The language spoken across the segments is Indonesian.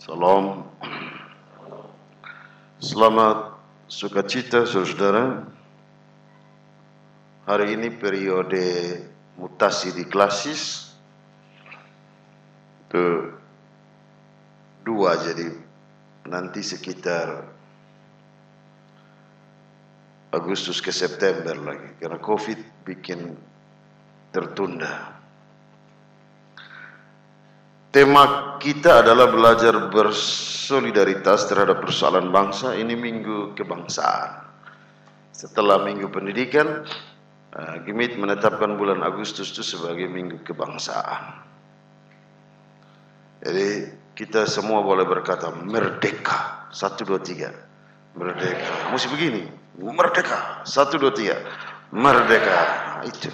Salam. Selamat sukacita saudara. Hari ini periode mutasi di klasis kedua, jadi nanti sekitar Agustus ke September lagi karena COVID bikin tertunda. Tema kita adalah belajar bersolidaritas terhadap persoalan bangsa. Ini minggu kebangsaan. Setelah minggu pendidikan, GIMIT menetapkan bulan Agustus itu sebagai minggu kebangsaan. Jadi kita semua boleh berkata merdeka. 1, 2, 3. Merdeka. Mesti begini. Merdeka. 1, 2, 3. Merdeka. Itu.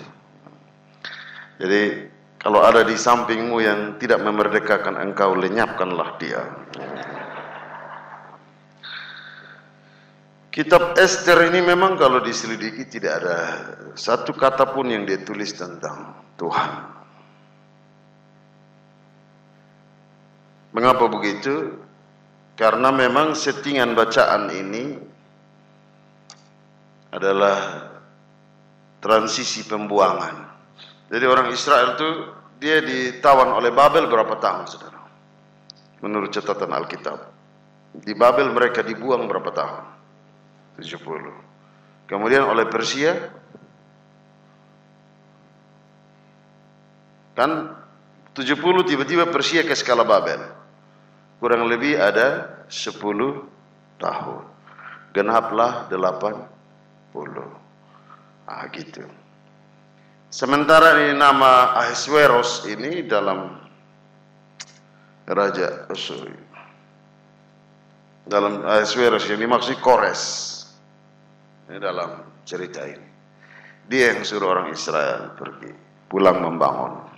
Jadi kalau ada di sampingmu yang tidak memerdekakan engkau, lenyapkanlah dia. Kitab Ester ini memang kalau diselidiki tidak ada satu kata pun yang dia tulis tentang Tuhan. Mengapa begitu? Karena memang settingan bacaan ini adalah transisi pembuangan. Jadi orang Israel itu dia ditawan oleh Babel berapa tahun, saudara? Menurut catatan Alkitab. Di Babel mereka dibuang berapa tahun? 70. Kemudian oleh Persia, kan 70 tiba-tiba Persia ke skala Babel. Kurang lebih ada 10 tahun. Genaplah 80. Gitu. Sementara ini nama Ahasveros ini dalam dalam Ahasveros yang dimaksud Kores. Ini dalam cerita ini. Dia yang suruh orang Israel pergi pulang membangun.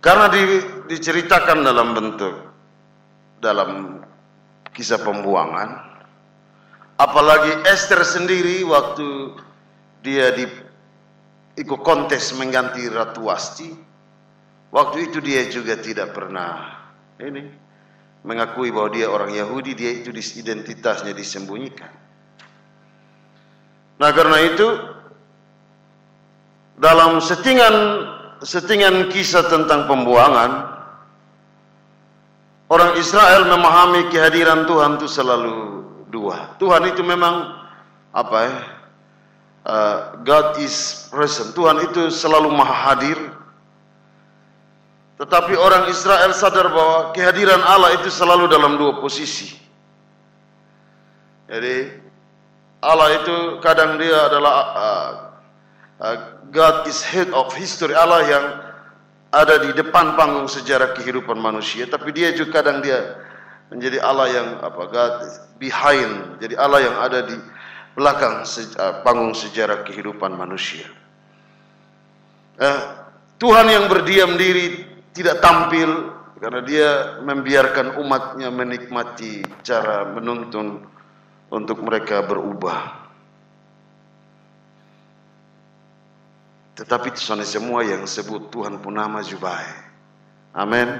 Karena diceritakan dalam bentuk dalam kisah pembuangan, apalagi Ester sendiri waktu dia ikut kontes mengganti Ratu Wasti. Waktu itu dia juga tidak pernah mengakui bahwa dia orang Yahudi. Dia itu identitasnya disembunyikan. Nah karena itu dalam settingan kisah tentang pembuangan, orang Israel memahami kehadiran Tuhan itu selalu dua. Tuhan itu memang God is present. Tuhan itu selalu maha hadir. Tetapi orang Israel sadar bahwa kehadiran Allah itu selalu dalam dua posisi. Jadi Allah itu kadang dia adalah God is head of history. Allah yang ada di depan panggung sejarah kehidupan manusia. Tapi dia juga kadang dia menjadi Allah yang God is behind. Jadi Allah yang ada di belakang panggung sejarah kehidupan manusia. Tuhan yang berdiam diri tidak tampil karena dia membiarkan umatnya menikmati cara menuntun untuk mereka berubah. Tetapi itu semua yang sebut Tuhan pun nama Jubai. Amin.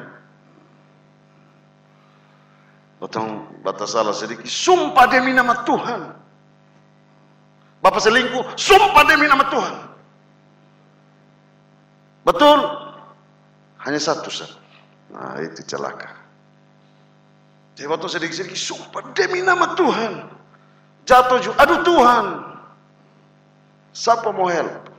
Potong batas salah sedikit. Sumpah demi nama Tuhan. Bapak selingkuh, sumpah demi nama Tuhan. Betul? Hanya satu, Sir. Nah, itu celaka. Jadi waktu sedikit-sedikit, sumpah demi nama Tuhan. Jatuh juga, aduh Tuhan. Siapa mau help?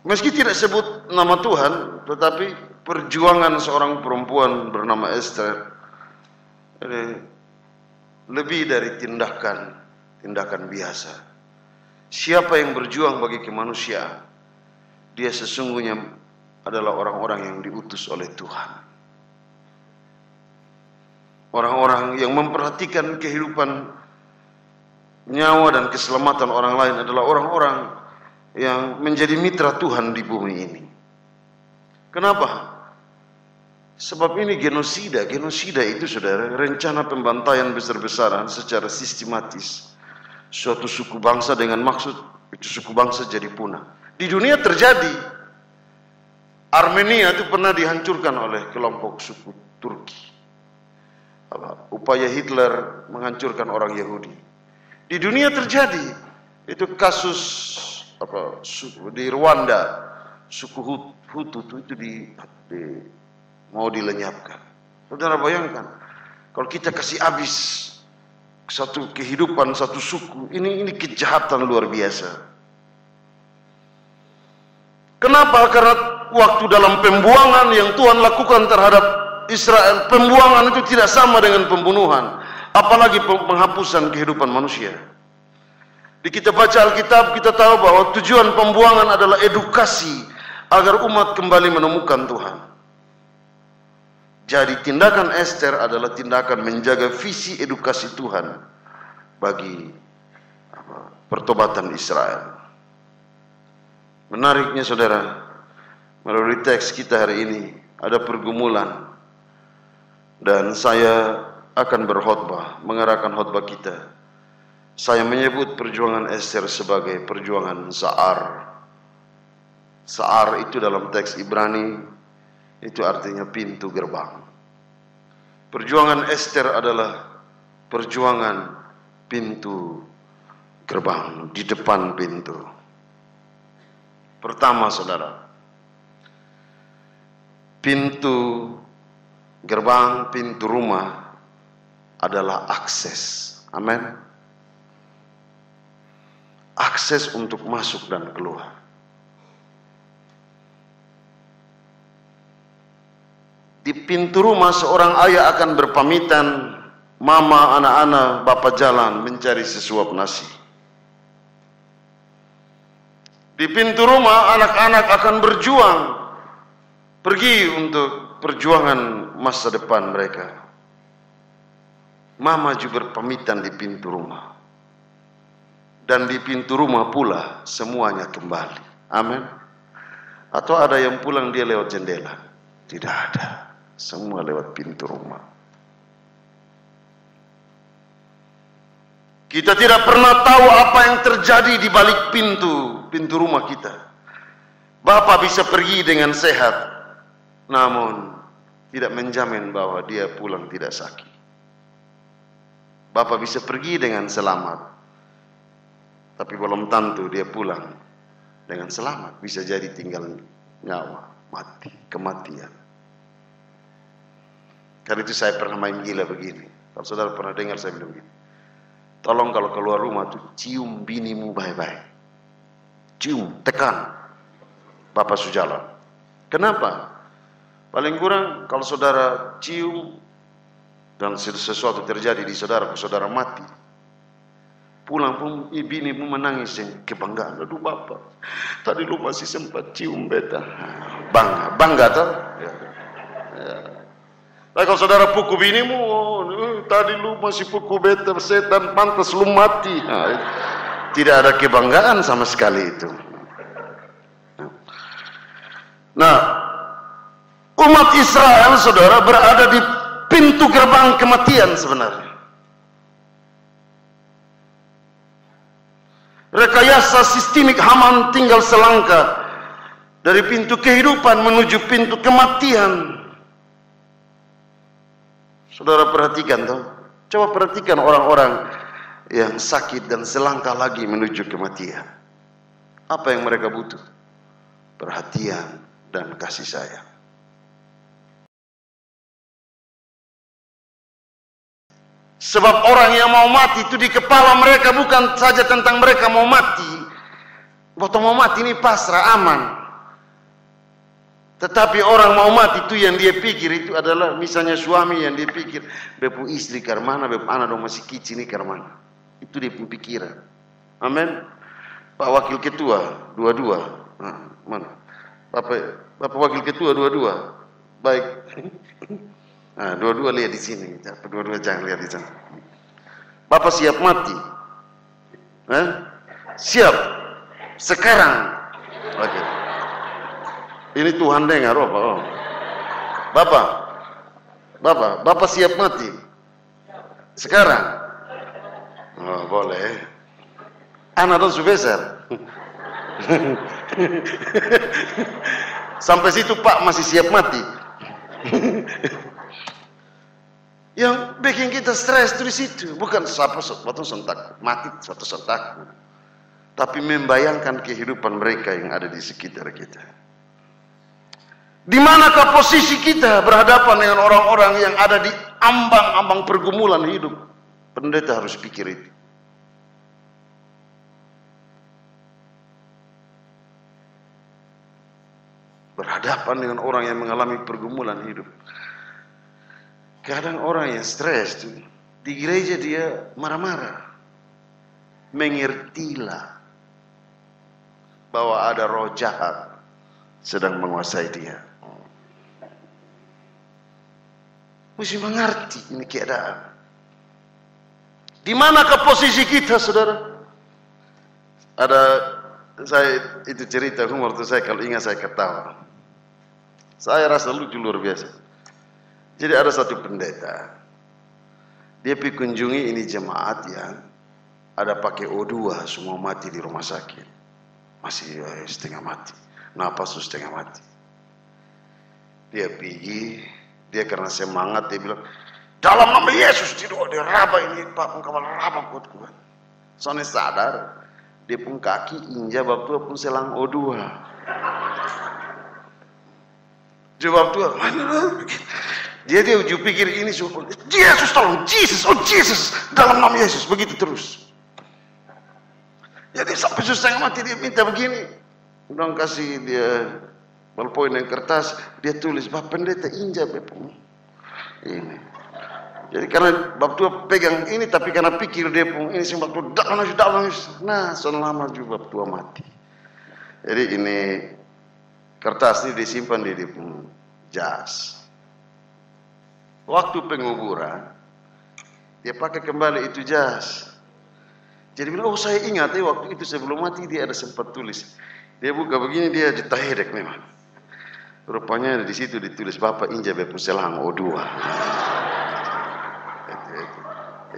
Meski tidak sebut nama Tuhan, tetapi perjuangan seorang perempuan bernama Ester lebih dari tindakan biasa. Siapa yang berjuang bagi kemanusiaan, dia sesungguhnya adalah orang-orang yang diutus oleh Tuhan. Orang-orang yang memperhatikan kehidupan nyawa dan keselamatan orang lain adalah orang-orang yang menjadi mitra Tuhan di bumi ini. Kenapa? Sebab ini genosida. Genosida itu, saudara, rencana pembantaian besar-besaran secara sistematis suatu suku bangsa dengan maksud itu suku bangsa jadi punah. Di dunia terjadi. Armenia itu pernah dihancurkan oleh kelompok suku Turki. Upaya Hitler menghancurkan orang Yahudi. Di dunia terjadi. Itu kasus di Rwanda, suku Hutu itu mau dilenyapkan. Saudara bayangkan, kalau kita kasih habis satu kehidupan, satu suku, ini kejahatan luar biasa. Kenapa? Karena waktu dalam pembuangan yang Tuhan lakukan terhadap Israel, pembuangan itu tidak sama dengan pembunuhan, apalagi penghapusan kehidupan manusia. Di kita baca Alkitab, kita tahu bahwa tujuan pembuangan adalah edukasi agar umat kembali menemukan Tuhan. Jadi tindakan Ester adalah tindakan menjaga visi edukasi Tuhan bagi pertobatan Israel. Menariknya saudara, melalui teks kita hari ini ada pergumulan, dan saya akan berkhotbah, mengarahkan khotbah kita. Saya menyebut perjuangan Ester sebagai perjuangan Sa'ar. Sa'ar itu dalam teks Ibrani itu artinya pintu gerbang. Perjuangan Ester adalah perjuangan pintu gerbang, di depan pintu. Pertama saudara, pintu gerbang, pintu rumah adalah akses. Amin. Akses untuk masuk dan keluar. Di pintu rumah seorang ayah akan berpamitan, mama, anak-anak, bapak jalan mencari sesuap nasi. Di pintu rumah anak-anak akan berjuang, pergi untuk perjuangan masa depan mereka. Mama juga berpamitan di pintu rumah. Dan di pintu rumah pula semuanya kembali. Amin. Atau ada yang pulang dia lewat jendela? Tidak ada. Semua lewat pintu rumah. Kita tidak pernah tahu apa yang terjadi di balik pintu rumah kita. Bapak bisa pergi dengan sehat, namun tidak menjamin bahwa dia pulang tidak sakit. Bapak bisa pergi dengan selamat, tapi belum tentu dia pulang dengan selamat. Bisa jadi tinggal nyawa, mati, kematian. Karena itu saya pernah main gila begini. Kalau saudara pernah dengar saya bilang begini, tolong kalau keluar rumah tuh cium binimu baik-baik. Cium, tekan. Bapak Sujala. Kenapa? Paling kurang kalau saudara cium dan sesuatu terjadi di saudara mati, pulang pun binimu menangis yang kebanggaan. Aduh bapak, tadi lu masih sempat cium beta. Bangga toh? Ya. Nah, kalau saudara pukul binimu, tadi lu masih pukul beta, setan pantas lu mati. Nah, tidak ada kebanggaan sama sekali itu. Nah, umat Israel saudara berada di pintu gerbang kematian sebenarnya. Rekayasa sistemik Haman tinggal selangkah dari pintu kehidupan menuju pintu kematian. Saudara perhatikan toh, coba perhatikan orang-orang yang sakit dan selangkah lagi menuju kematian. Apa yang mereka butuh? Perhatian dan kasih sayang. Sebab orang yang mau mati itu di kepala mereka bukan saja tentang mereka mau mati. Waktu mau mati ini pasrah, aman. Tetapi orang mau mati itu yang dia pikir itu adalah misalnya suami yang dia pikir, bepu istri karmana, bepu anak dong masih kicin ini karmana. Itu dia pikiran. Amin. Pak Wakil Ketua dua-dua. Nah, mana? Bapak Wakil Ketua dua-dua. Baik. Nah, dua-dua lihat di sini. Dua-dua jangan lihat di sana. Bapak siap mati? Siap. Sekarang. Oke. Ini Tuhan dengar, oh. Bapak siap mati? Sekarang? Oh, boleh. Anak dong sebesar. Sampai situ Pak masih siap mati. Yang bikin kita stres dari situ bukan suatu sentak mati, suatu sentak, tapi membayangkan kehidupan mereka yang ada di sekitar kita. Di manakah posisi kita berhadapan dengan orang-orang yang ada di ambang-ambang pergumulan hidup? Pendeta harus pikir itu. Berhadapan dengan orang yang mengalami pergumulan hidup. Kadang orang yang stres tuh, di gereja dia marah-marah. Mengertilah bahwa ada roh jahat sedang menguasai dia. Mesti mengerti ini keadaan. Di manakah posisi kita, saudara? Ada saya itu cerita waktu saya kalau ingat saya ketawa. Saya rasa lucu luar biasa. Jadi ada satu pendeta, dia pergi kunjungi ini jemaat yang ada pakai O2, semua mati di rumah sakit, masih setengah mati, napas setengah mati. Dia pergi, dia karena semangat dia bilang, dalam nama Yesus tidak dia raba ini Pak pengkawal raba kuat-kuat. Soalnya sadar, dia pun kaki injak waktu pun selang O2. Jawab Tuhan, dia ujuk pikir ini supaya Yesus tolong, Jesus, oh Jesus, dalam nama Yesus, begitu terus. Jadi sampai setengah mati dia minta begini, udah kasih dia ballpoint dan kertas, dia tulis, Bapak pendeta injak bepung ini. Jadi karena Bapak Tua pegang ini, tapi karena pikir dia pun ini sebab Tua dalam, nah selama juga Bapak Tua mati. Jadi ini kertas ini disimpan di pun jas. Waktu penguburan, dia pakai kembali itu jas. Jadi bilang, oh saya ingat waktu itu sebelum mati dia ada sempat tulis. Dia buka begini, dia ditahedek memang. Rupanya di situ ditulis Bapak injak bepung selang O2.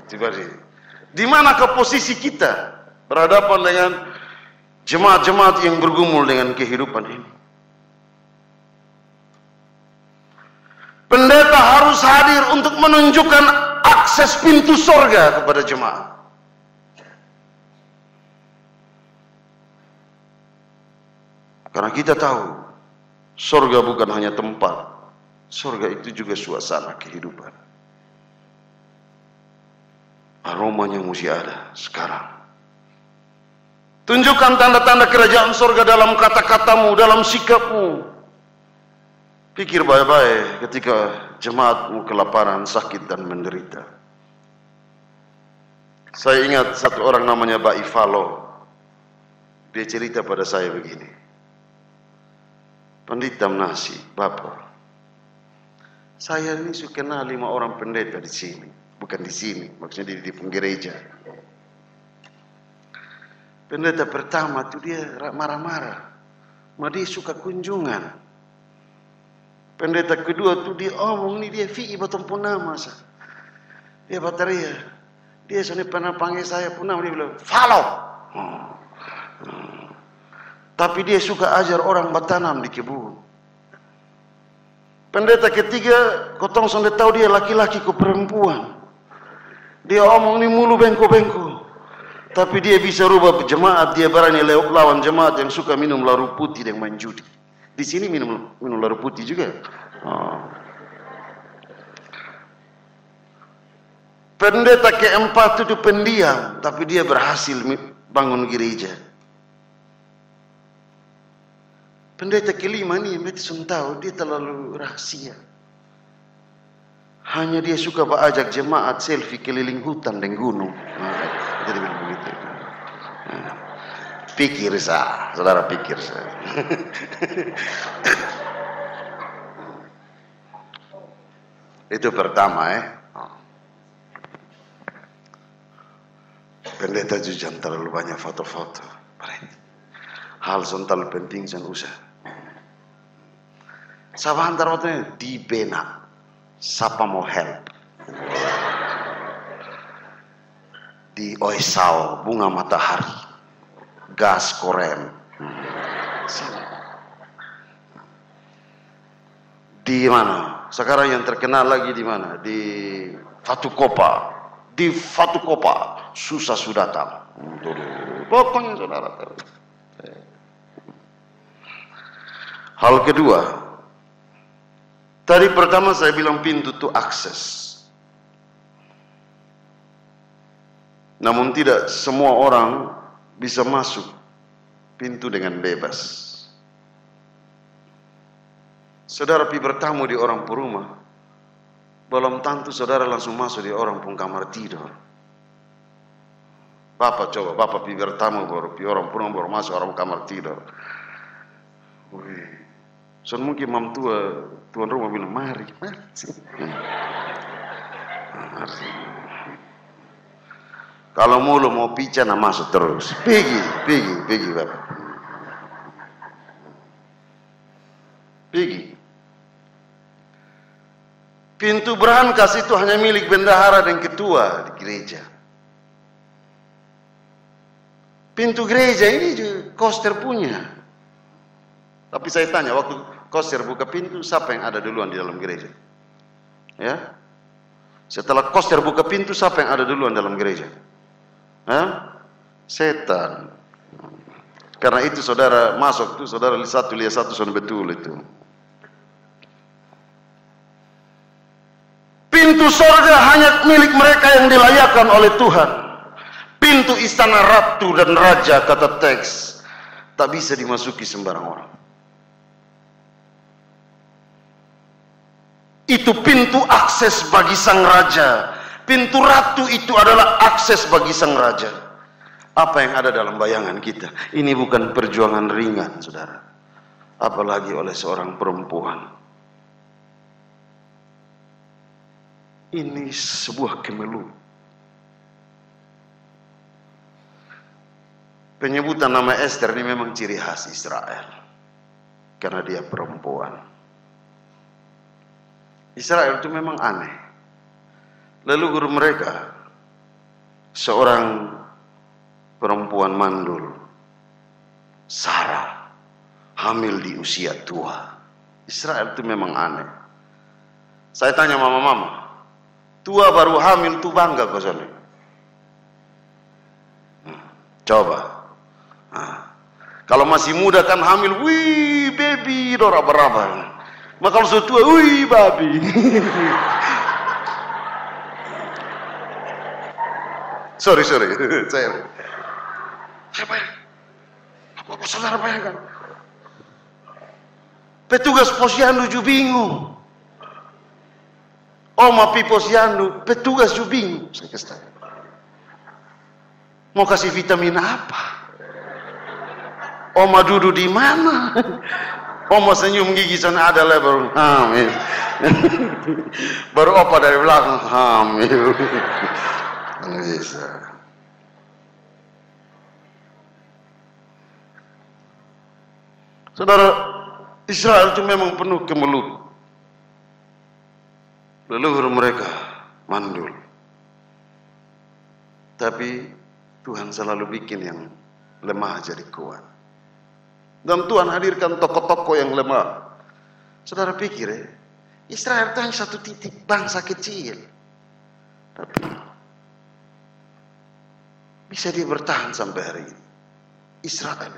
Itu berarti. Di manakah posisi kita berhadapan dengan jemaat-jemaat yang bergumul dengan kehidupan ini? Pendeta harus hadir untuk menunjukkan akses pintu sorga kepada jemaat. Karena kita tahu, sorga bukan hanya tempat, sorga itu juga suasana kehidupan. Aromanya mesti ada sekarang. Tunjukkan tanda-tanda kerajaan sorga dalam kata-katamu, dalam sikapmu. Pikir baik-baik ketika jemaatmu kelaparan, sakit dan menderita. Saya ingat satu orang namanya Pak Ivalo. Dia cerita pada saya begini. Pendeta nasi, Bapak. Saya ini suka kenal 5 orang pendeta di sini, bukan di sini, maksudnya di gereja. Pendeta pertama tuh dia marah-marah, dia suka kunjungan. Pendeta kedua tuh dia omong nih dia VI batam punama masa. Dia bataria. Dia soalnya pernah panggil saya punama dia bilang follow. Tapi dia suka ajar orang bertanam di kebun. Pendeta ketiga, kotong sudah tahu dia laki-laki ke perempuan. Dia omong nih mulu bengko-bengko. Tapi dia bisa rubah jemaat, dia berani lawan jemaat yang suka minum laru putih dan main judi. Di sini minum laru putih juga. Pendeta keempat itu pendiam, tapi dia berhasil bangun gereja. Pendeta kelima nih, Metsun tahu dia terlalu rahasia. Hanya dia suka ajak jemaat selfie keliling hutan dan gunung. Jadi begitu. Pikir saudara pikir saya. Itu pertama Pendeta juga terlalu banyak foto-foto. Hal sontal penting jangan usah. Siapa antar waktunya di benak. Siapa mau help? Di Oesau bunga matahari. Gas koren. Di mana? Sekarang yang terkenal lagi di mana? Di Fatukopa. Di Fatukopa susah sudah datang. Pokoknya saudara. Hal kedua, tadi pertama saya bilang pintu itu akses. Namun tidak semua orang bisa masuk pintu dengan bebas. Saudara pi bertamu di orang rumah, belum tentu saudara langsung masuk di orang pun kamar tidur. Bapak coba, bapak pi bertamu baru pi orang rumah baru masuk orang kamar tidur. So mungkin mam tuan rumah bilang mari. Kalau mulu mau pica nak masuk terus. Pergi bapak. Pergi. Pintu berangkas itu hanya milik bendahara dan ketua di gereja. Pintu gereja ini juga koster punya. Tapi saya tanya, waktu koster buka pintu, siapa yang ada duluan di dalam gereja? Ya? Setelah koster buka pintu, siapa yang ada duluan dalam gereja? Hah? Setan. Karena itu saudara masuk tuh, saudara lihat satu sudah betul itu. Pintu surga hanya milik mereka yang dilayakkan oleh Tuhan. Pintu istana ratu dan raja, kata teks, tak bisa dimasuki sembarang orang. Itu pintu akses bagi sang raja. Pintu ratu itu adalah akses bagi sang raja. Apa yang ada dalam bayangan kita? Ini bukan perjuangan ringan, saudara. Apalagi oleh seorang perempuan. Ini sebuah kemelut. Penyebutan nama Esther ini memang ciri khas Israel. Karena dia perempuan. Israel itu memang aneh. Leluhur mereka seorang perempuan mandul, Sarah, hamil di usia tua. Israel itu memang aneh. Saya tanya mama-mama, tua baru hamil tuh bangga kok sana? Coba. Kalau masih muda kan hamil, wih baby, doraba-raba. Maka kalau sudah tua, wih babi. sorry, saya. Apa saudara bayangkan? Petugas posyandu juga bingung. Oma pi posyandu, petugas juga bingung. Saya kasih tanya. Mau kasih vitamin apa? Oma duduk di mana? Oma senyum gigi sana ada lebar hamil. Baru opa dari belakang hamil. Bisa. Saudara, Israel itu memang penuh kemelut. Leluhur mereka mandul. Tapi Tuhan selalu bikin yang lemah jadi kuat. Dan Tuhan hadirkan tokoh-tokoh yang lemah. Saudara pikir ya, Israel itu hanya satu titik bangsa kecil. Tapi bisa dia bertahan sampai hari ini. Israel.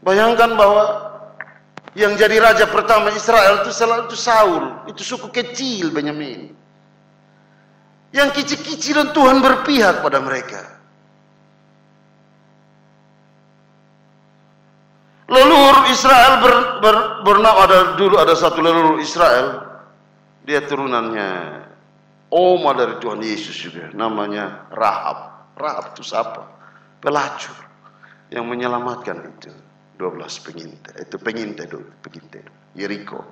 Bayangkan bahwa yang jadi raja pertama Israel itu selalu itu Saul. Itu suku kecil Benyamin. Yang kecil-kecilan Tuhan berpihak pada mereka. Leluhur Israel bernama dulu ada satu leluhur Israel. Dia turunannya oma dari Tuhan Yesus juga. Namanya Rahab. Rahab itu siapa? Pelacur yang menyelamatkan itu 12 pengintai. Itu pengintai Yeriko.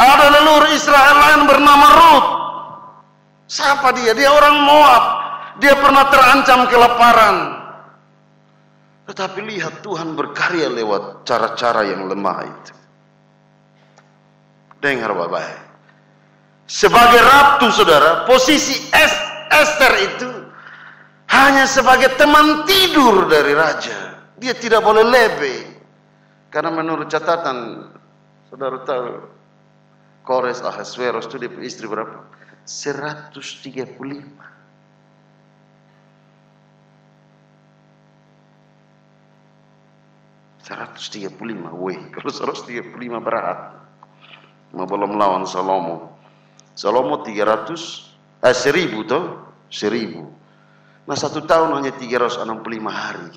Ada leluhur Israel lain bernama Ruth. Siapa dia? Dia orang Moab. Dia pernah terancam kelaparan. Tetapi lihat Tuhan berkarya lewat cara-cara yang lemah itu. Dengar baik-baik. Sebagai ratu saudara, posisi Esther itu hanya sebagai teman tidur dari raja. Dia tidak boleh lebih. Karena menurut catatan, saudara tahu, Kores Ahasveros itu dia istri berapa? 135. 135, weh, kalau 135 berat. Belum lawan Salomo. Salomo 1000 toh, 1000. Nah 1 tahun hanya 365 hari.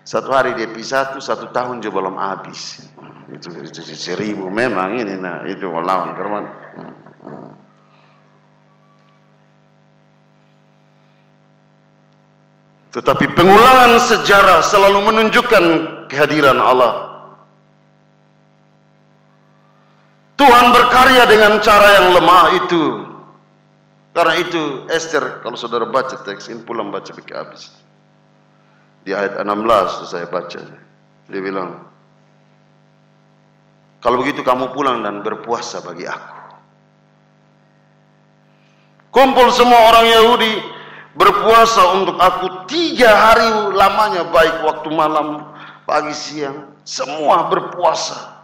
1 hari dia pisah 1 tahun juga belum habis. Itu 1000 memang ini, nah itu lawan kawan. Tetapi pengulangan sejarah selalu menunjukkan kehadiran Allah. Tuhan berkarya dengan cara yang lemah itu. Karena itu Esther, kalau saudara baca teks ini, pulang baca sampai habis. Di ayat 16 saya baca. Dia bilang, kalau begitu kamu pulang dan berpuasa bagi aku. Kumpul semua orang Yahudi berpuasa untuk aku 3 hari lamanya, baik waktu malam, pagi, siang, semua berpuasa.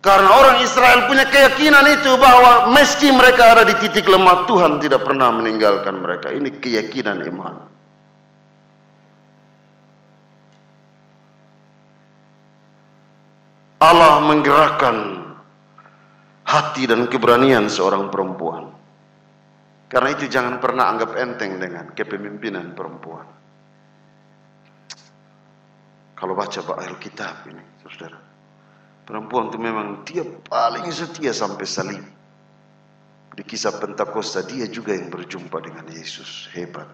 Karena orang Israel punya keyakinan itu bahwa meski mereka ada di titik lemah, Tuhan tidak pernah meninggalkan mereka. Ini keyakinan iman. Allah menggerakkan hati dan keberanian seorang perempuan. Karena itu jangan pernah anggap enteng dengan kepemimpinan perempuan. Kalau baca Alkitab ini, saudara, perempuan itu memang dia paling setia sampai salib. Di kisah Pentakosta dia juga yang berjumpa dengan Yesus. Hebat.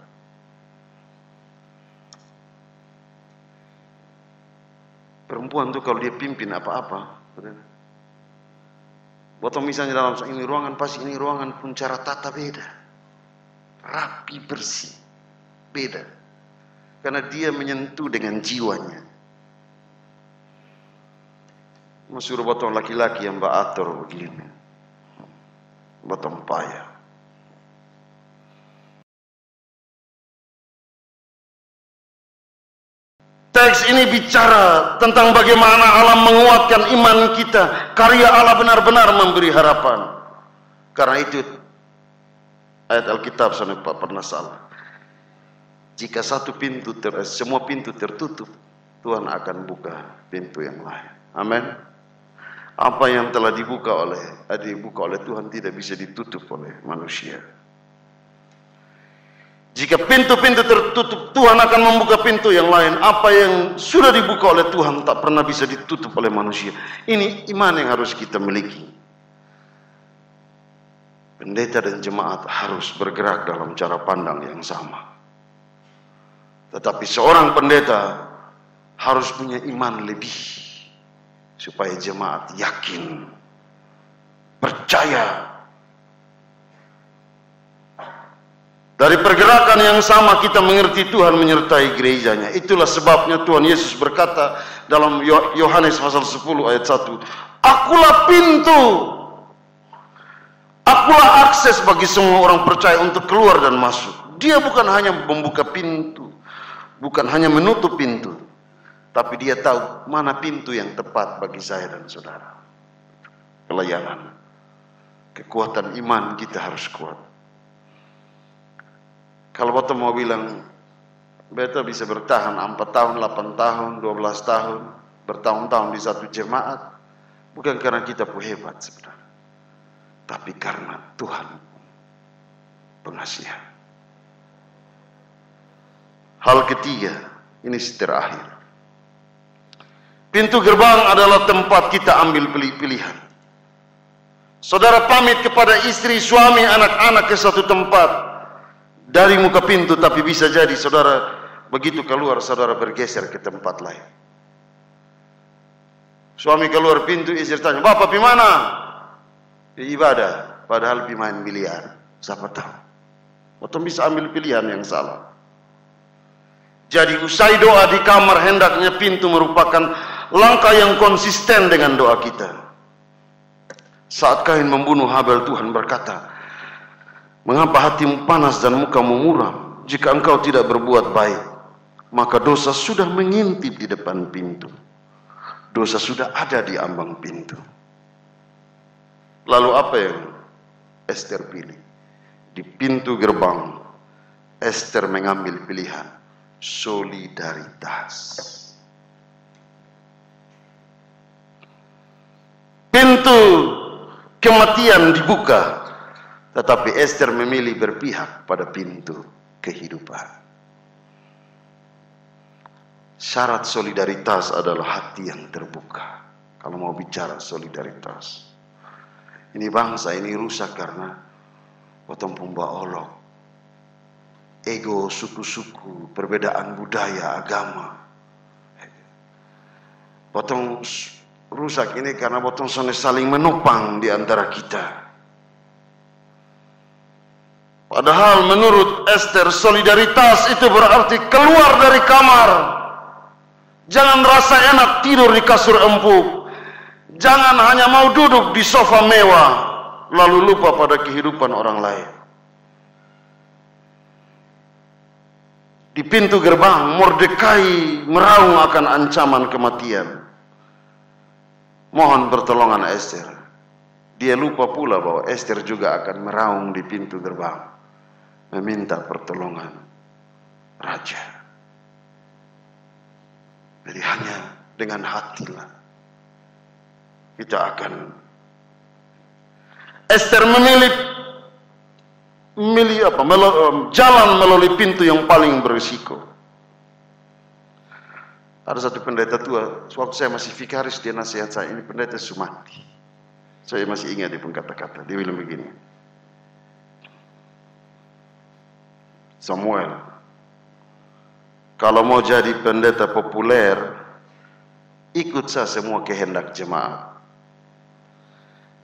Perempuan itu kalau dia pimpin apa-apa, atau misalnya dalam ini ruangan, pasti ini ruangan pun cara tata beda. Rapi, bersih, beda. Karena dia menyentuh dengan jiwanya. Suruh botong laki-laki yang baatur begini, botong payah. Teks ini bicara tentang bagaimana Allah menguatkan iman kita. Karya Allah benar-benar memberi harapan. Karena itu ayat Alkitab saya pernah salah. Jika semua pintu tertutup, Tuhan akan buka pintu yang lain. Amin. Apa yang telah dibuka oleh Tuhan tidak bisa ditutup oleh manusia. Jika pintu-pintu tertutup, Tuhan akan membuka pintu yang lain. Apa yang sudah dibuka oleh Tuhan tak pernah bisa ditutup oleh manusia. Ini iman yang harus kita miliki. Pendeta dan jemaat harus bergerak dalam cara pandang yang sama. Tetapi seorang pendeta harus punya iman lebih, supaya jemaat yakin, percaya. Dari pergerakan yang sama kita mengerti Tuhan menyertai gerejanya. Itulah sebabnya Tuhan Yesus berkata dalam Yohanes pasal 10 ayat 1, "Akulah pintu. Akulah akses bagi semua orang percaya untuk keluar dan masuk." Dia bukan hanya membuka pintu, bukan hanya menutup pintu, tapi dia tahu mana pintu yang tepat bagi saya dan saudara. Pelayanan, kekuatan iman kita harus kuat. Kalau beta mau bilang, beta bisa bertahan 4 tahun, 8 tahun, 12 tahun, bertahun-tahun di satu jemaat, bukan karena kita hebat sebenarnya, tapi karena Tuhan pengasihan. Hal ketiga, ini terakhir. Pintu gerbang adalah tempat kita ambil pilihan. Saudara pamit kepada istri, suami, anak-anak ke satu tempat dari muka pintu, tapi bisa jadi saudara begitu keluar, saudara bergeser ke tempat lain. Suami keluar pintu, istri tanya, "Bapak pi mana?" "Ibadah," padahal pi main biliar. Siapa tahu? Atau bisa ambil pilihan yang salah. Jadi usai doa di kamar, hendaknya pintu merupakan langkah yang konsisten dengan doa kita. Saat Kain membunuh Habel, Tuhan berkata, "Mengapa hatimu panas dan mukamu muram?" jika engkau tidak berbuat baik, maka dosa sudah mengintip di depan pintu. Dosa sudah ada di ambang pintu. Lalu apa yang Ester pilih? Di pintu gerbang, Ester mengambil pilihan solidaritas. Pintu kematian dibuka, tetapi Ester memilih berpihak pada pintu kehidupan. Syarat solidaritas adalah hati yang terbuka. Kalau mau bicara solidaritas, ini bangsa ini rusak karena potong pumba olok, ego, suku-suku, perbedaan budaya, agama. Potong rusak ini karena potong saling menopang di antara kita. Padahal menurut Ester, solidaritas itu berarti keluar dari kamar. Jangan rasa enak tidur di kasur empuk. Jangan hanya mau duduk di sofa mewah, lalu lupa pada kehidupan orang lain. Di pintu gerbang, Mordekai meraung akan ancaman kematian. Mohon pertolongan Ester. Dia lupa pula bahwa Ester juga akan meraung di pintu gerbang, meminta pertolongan raja. Jadi hanya dengan hatilah kita akan. Ester memilih jalan melalui pintu yang paling berisiko. Ada satu pendeta tua, waktu saya masih vikaris, dia nasihat saya, ini pendeta Sumati. Saya masih ingat dia pun kata-kata, dia bilang begini, Samuel, kalau mau jadi pendeta populer, ikut saja semua kehendak jemaat.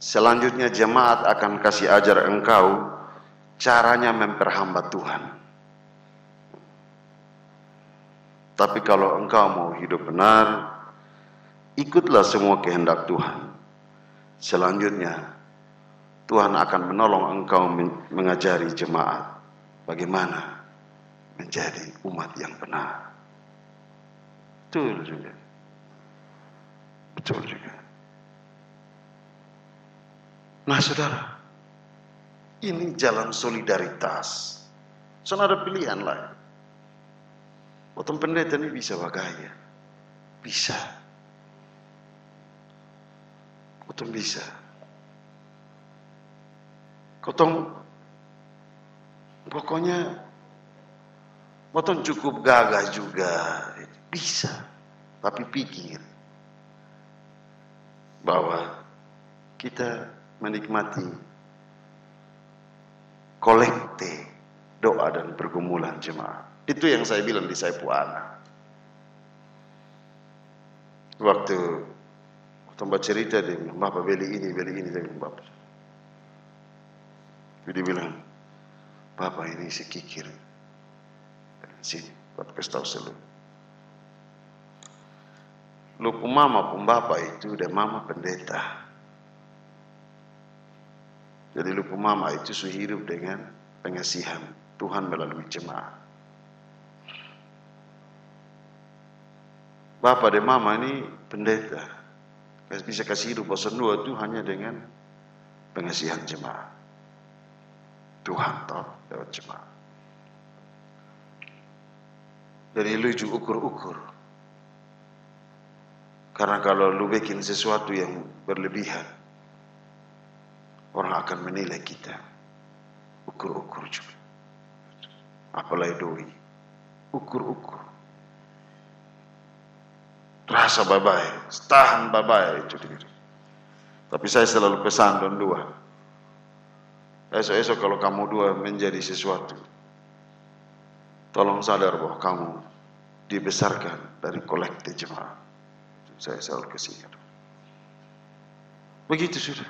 Selanjutnya jemaat akan kasih ajar engkau caranya memperhamba Tuhan. Tapi kalau engkau mau hidup benar, ikutlah semua kehendak Tuhan. Selanjutnya Tuhan akan menolong engkau mengajari jemaat bagaimana menjadi umat yang benar. Betul juga. Betul juga. Nah saudara, ini jalan solidaritas. Soalnya ada pilihan lain. Potong pendeta ini bisa bagaya. Bisa. Potong bisa. Potong pokoknya potong cukup gagah juga. Bisa. Tapi pikir bahwa kita menikmati kolekte doa dan pergumulan jemaat. Itu yang saya bilang di Saipuana. Waktu Mbak cerita, dia bilang, Bapak beli ini, saya bilang, Bapak. Dia bilang, Bapak ini sekikir. Sini, Bapak kasih tahu selalu. Lu pun mama pun bapak itu udah mama pendeta. Jadi lu pun mama itu sudah hidup dengan pengasihan Tuhan melalui jemaat. Bapak dan mama ini pendeta. Bisa kasih hidup bosan dua itu hanya dengan pengasihan jemaat. Tuhan tahu lewat jemaat. Jadi lu ukur-ukur. Karena kalau lu bikin sesuatu yang berlebihan, orang akan menilai kita. Ukur-ukur juga. Apalagi doi. Ukur-ukur. Rasa babai, tahan babai itu diri. Tapi saya selalu pesan don dua. Esok-esok kalau kamu dua menjadi sesuatu, tolong sadar bahwa kamu dibesarkan dari kolektif jemaat. Saya selalu kasih. Begitu sudah.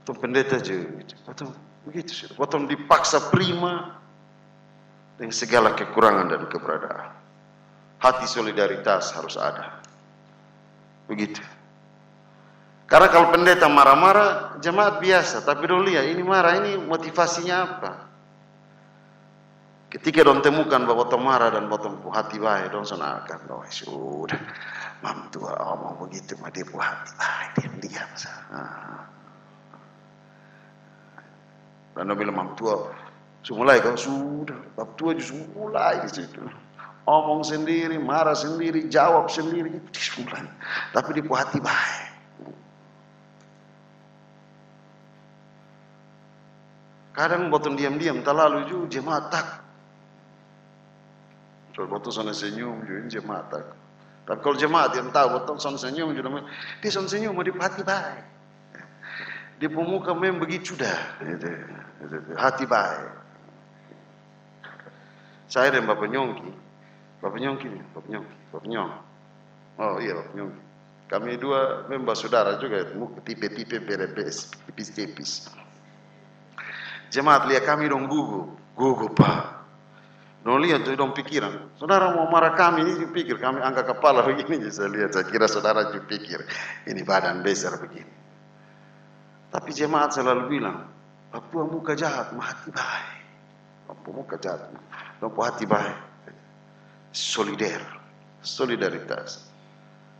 Potong pendeta juga. Potong begitu sudah. Potong dipaksa prima dengan segala kekurangan dan keberadaan. Hati solidaritas harus ada. Begitu. Karena kalau pendeta marah-marah, jemaat biasa. Tapi dulu lihat, ini marah, ini motivasinya apa? Ketika dong temukan bahwa tong marah dan potong pu hati baik, dong senarkan, dong sudah, mam tua omong begitu, mah dia pu hati baik, diam-diam sah. Dan dong bilang mam tua, mulai kan sudah, mam tua justru mulai di situ, omong sendiri, marah sendiri, jawab sendiri, itu mulai, tapi dia pu hati baik. Kadang botong diam-diam, terlalu juga jemaat tak. Soal botong sana senyum juga jemaat tak. Tapi kalau jemaat yang tahu botong sana senyum juga, dia sana senyum mau hati baik. Di pemuka memang begitu dah, hati baik. Saya dan Bapak Nyongki, oh iya Bapak Nyongki. Kami dua memang saudara juga, tipe-tipe beres, tipis-tipis. Jemaat lihat kami dong gugup Pak. Dong lihat tuh dong pikiran, saudara mau marah kami ini pikir kami angkat kepala begini, saya lihat, saya kira saudara juga pikir ini badan besar begini. Tapi jemaat selalu bilang, Papua muka jahat, mah hati baik. Papua muka jahat, dong hati baik. Solidaritas.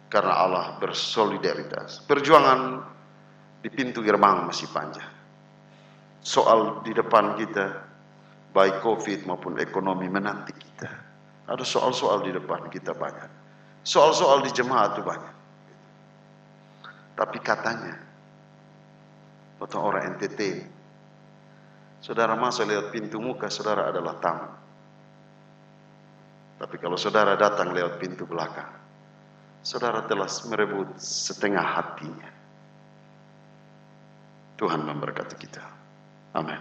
Karena Allah bersolidaritas. Perjuangan di pintu gerbang masih panjang. Soal di depan kita, baik COVID maupun ekonomi menanti kita. Ada soal-soal di depan kita banyak. Soal-soal di jemaat itu banyak. Tapi katanya, atau orang NTT, saudara masuk lewat pintu muka, saudara adalah tamu. Tapi kalau saudara datang lewat pintu belakang, saudara telah merebut setengah hatinya. Tuhan memberkati kita. Amin.